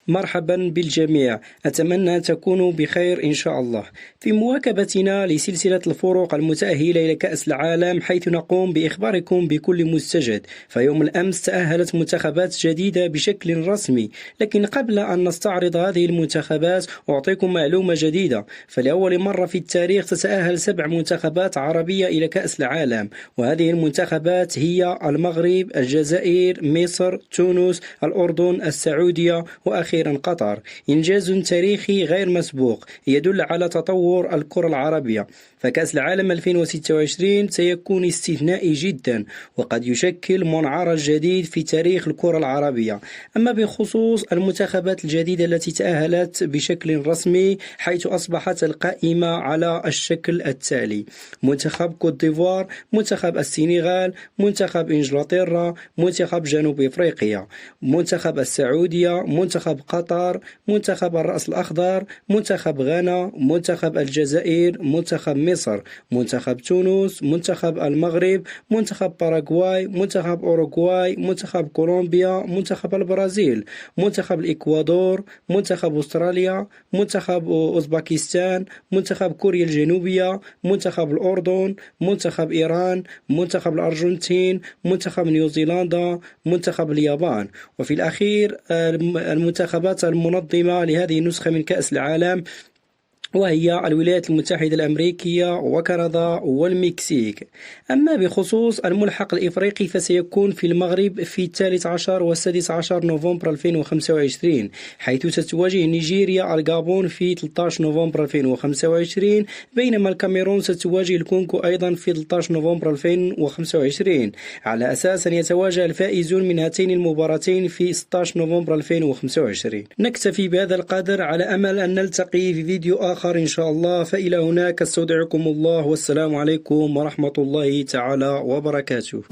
مرحبا بالجميع، أتمنى أن تكونوا بخير إن شاء الله. في مواكبتنا لسلسلة الفرق المتأهلة إلى كأس العالم، حيث نقوم بإخباركم بكل مستجد. فيوم الأمس تأهلت منتخبات جديدة بشكل رسمي، لكن قبل أن نستعرض هذه المنتخبات أعطيكم معلومة جديدة. فلأول مرة في التاريخ تتأهل 7 منتخبات عربية إلى كأس العالم، وهذه المنتخبات هي المغرب، الجزائر، مصر، تونس، الأردن، السعودية، وأخيرا قطر. إنجاز تاريخي غير مسبوق يدل على تطور الكرة العربية. فكأس العالم 2026 سيكون استثنائي جدا، وقد يشكل منعرج جديد في تاريخ الكرة العربية. أما بخصوص المنتخبات الجديدة التي تأهلت بشكل رسمي، حيث أصبحت القائمة على الشكل التالي: منتخب كوت ديفوار، منتخب السنغال، منتخب إنجلترا، منتخب جنوب إفريقيا، منتخب السعودية، منتخب قطر، منتخب الرأس الأخضر، منتخب غانا، منتخب الجزائر، منتخب مصر، منتخب تونس، منتخب المغرب، منتخب باراغواي، منتخب أوروغواي، منتخب كولومبيا، منتخب البرازيل، منتخب الإكوادور، منتخب أستراليا، منتخب أوزباكستان، منتخب كوريا الجنوبية، منتخب الأردن، منتخب إيران، منتخب الأرجنتين، منتخب نيوزيلندا، منتخب اليابان. وفي الأخير المنتخبات المنظمة لهذه النسخة من كأس العالم، وهي الولايات المتحدة الأمريكية وكندا والمكسيك. أما بخصوص الملحق الإفريقي فسيكون في المغرب في 13 و 16 نوفمبر 2025، حيث ستواجه نيجيريا الغابون في 13 نوفمبر 2025، بينما الكاميرون ستواجه الكونغو أيضا في 13 نوفمبر 2025، على أساس أن يتواجه الفائزون من هاتين المباراتين في 16 نوفمبر 2025. نكتفي بهذا القدر، على أمل أن نلتقي في فيديو آخر إن شاء الله. فإلى هناك استودعكم الله، والسلام عليكم ورحمة الله تعالى وبركاته.